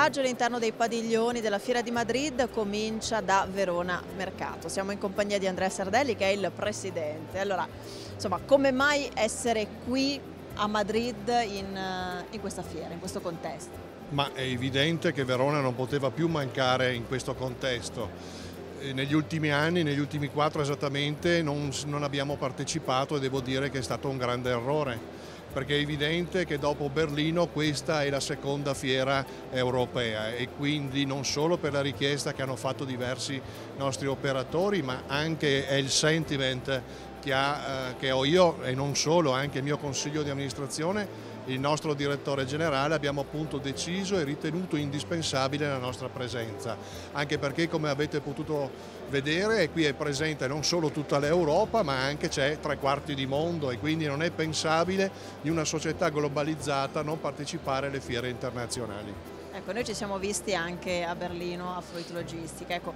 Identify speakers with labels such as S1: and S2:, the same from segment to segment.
S1: viaggio all'interno dei padiglioni della Fiera di Madrid comincia da Verona Mercato. Siamo in compagnia di Andrea Sardelli, che è il presidente. Allora, insomma, come mai essere qui a Madrid in questa fiera, in questo contesto?
S2: Ma è evidente che Verona non poteva più mancare in questo contesto. Negli ultimi anni, negli ultimi 4 esattamente, non abbiamo partecipato e devo dire che è stato un grande errore, perché è evidente che dopo Berlino questa è la seconda fiera europea e quindi non solo per la richiesta che hanno fatto diversi nostri operatori, ma anche è il sentiment che ho io e non solo, anche il mio consiglio di amministrazione, il nostro direttore generale, abbiamo appunto deciso e ritenuto indispensabile la nostra presenza, anche perché, come avete potuto vedere, qui è presente non solo tutta l'Europa, ma anche c'è 3/4 di mondo e quindi non è pensabile di una società globalizzata non partecipare alle fiere internazionali.
S1: Ecco, noi ci siamo visti anche a Berlino, a Fruit Logistica. Ecco,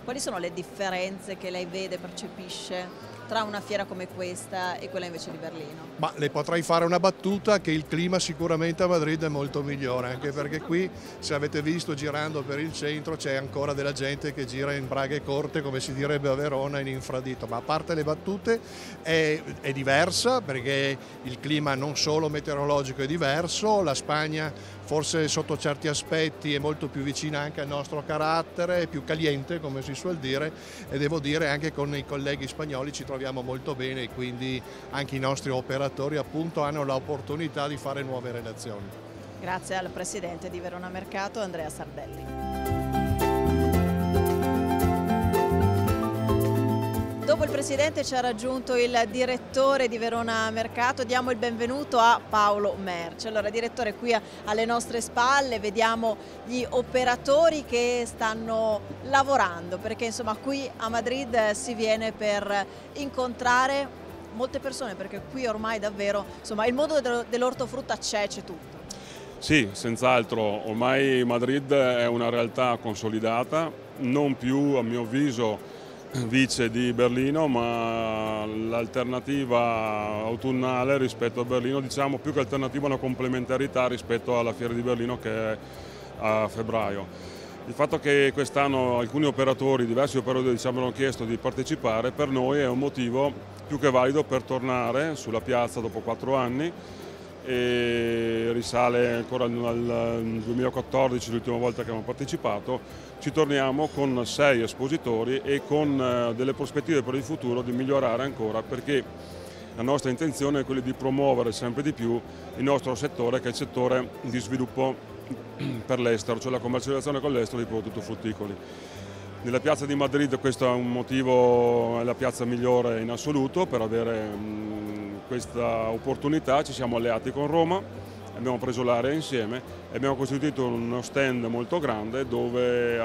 S1: quali sono le differenze che lei vede, percepisce tra una fiera come questa e quella invece di Berlino?
S2: Ma le potrei fare una battuta che il clima sicuramente a Madrid è molto migliore, anche perché qui, se avete visto girando per il centro, c'è ancora della gente che gira in braghe corte, come si direbbe a Verona, in infradito. Ma a parte le battute è diversa, perché il clima non solo meteorologico è diverso, la Spagna forse sotto certi aspetti è molto più vicina anche al nostro carattere, è più caliente come si suol dire, e devo dire anche con i colleghi spagnoli ci troviamo molto bene e quindi anche i nostri operatori appunto hanno l'opportunità di fare nuove relazioni.
S1: Grazie al presidente di Verona Mercato, Andrea Sardelli. Dopo il presidente ci ha raggiunto il direttore di Verona Mercato, diamo il benvenuto a Paolo Merce. Allora, direttore, qui alle nostre spalle vediamo gli operatori che stanno lavorando, perché insomma qui a Madrid si viene per incontrare molte persone, perché qui ormai davvero insomma il mondo dell'ortofrutta c'è tutto.
S3: Sì, senz'altro, ormai Madrid è una realtà consolidata, non più a mio avviso vice di Berlino, ma l'alternativa autunnale rispetto a Berlino, diciamo più che alternativa una complementarità rispetto alla fiera di Berlino che è a febbraio. Il fatto che quest'anno alcuni operatori, diversi operatori ci abbiano chiesto di partecipare, per noi è un motivo più che valido per tornare sulla piazza dopo 4 anni, e risale ancora al 2014 l'ultima volta che abbiamo partecipato. Ci torniamo con 6 espositori e con delle prospettive per il futuro di migliorare ancora, perché la nostra intenzione è quella di promuovere sempre di più il nostro settore, che è il settore di sviluppo per l'estero, cioè la commercializzazione con l'estero dei prodotti frutticoli. Nella piazza di Madrid questo è un motivo, è la piazza migliore in assoluto per avere questa opportunità. Ci siamo alleati con Roma, abbiamo preso l'area insieme e abbiamo costituito uno stand molto grande dove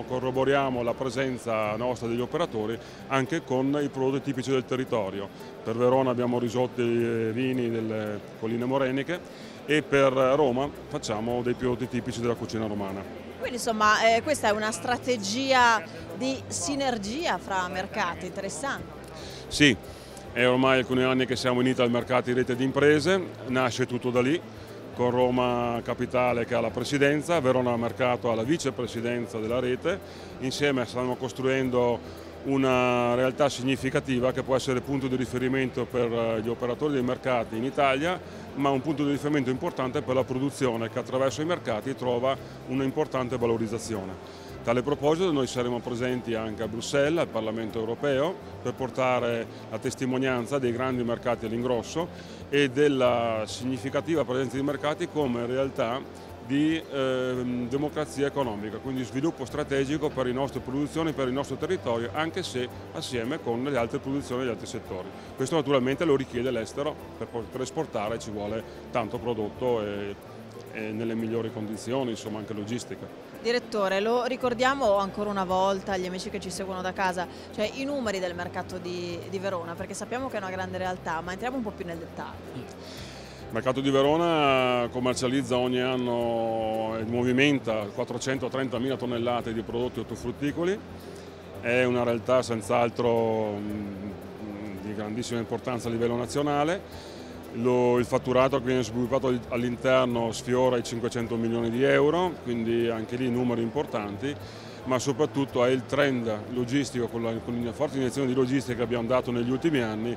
S3: corroboriamo la presenza nostra degli operatori anche con i prodotti tipici del territorio. Per Verona abbiamo risotti e vini delle colline moreniche e per Roma facciamo dei prodotti tipici della cucina romana.
S1: Quindi insomma questa è una strategia di sinergia fra mercati, interessante.
S3: Sì, è ormai alcuni anni che siamo uniti al mercato di rete di imprese, nasce tutto da lì, con Roma Capitale che ha la presidenza, Verona Mercato ha la vicepresidenza della rete, insieme stiamo costruendo una realtà significativa che può essere punto di riferimento per gli operatori dei mercati in Italia, ma un punto di riferimento importante per la produzione che attraverso i mercati trova un'importante valorizzazione. A tale proposito noi saremo presenti anche a Bruxelles, al Parlamento europeo, per portare la testimonianza dei grandi mercati all'ingrosso e della significativa presenza di mercati come realtà di democrazia economica, quindi sviluppo strategico per le nostre produzioni, per il nostro territorio, anche se assieme con le altre produzioni degli altri settori. Questo naturalmente lo richiede l'estero, per esportare ci vuole tanto prodotto e nelle migliori condizioni, insomma anche logistica.
S1: Direttore, lo ricordiamo ancora una volta agli amici che ci seguono da casa, cioè i numeri del mercato di Verona, perché sappiamo che è una grande realtà, ma entriamo un po' più nel dettaglio.
S3: Il mercato di Verona commercializza ogni anno e movimenta 430.000 tonnellate di prodotti ortofrutticoli, è una realtà senz'altro di grandissima importanza a livello nazionale. Il fatturato che viene sviluppato all'interno sfiora i 500 milioni di euro, quindi anche lì numeri importanti, ma soprattutto è il trend logistico con la forte iniezione di logistica che abbiamo dato negli ultimi anni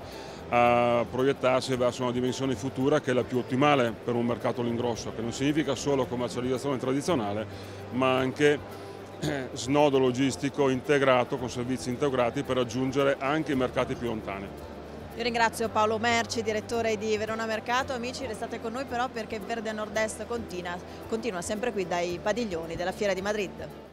S3: a proiettarsi verso una dimensione futura che è la più ottimale per un mercato all'ingrosso, che non significa solo commercializzazione tradizionale, ma anche snodo logistico integrato con servizi integrati per raggiungere anche i mercati più lontani.
S1: Io ringrazio Paolo Merci, direttore di Verona Mercato. Amici, restate con noi però perché Verde Nord-Est continua sempre qui dai padiglioni della Fiera di Madrid.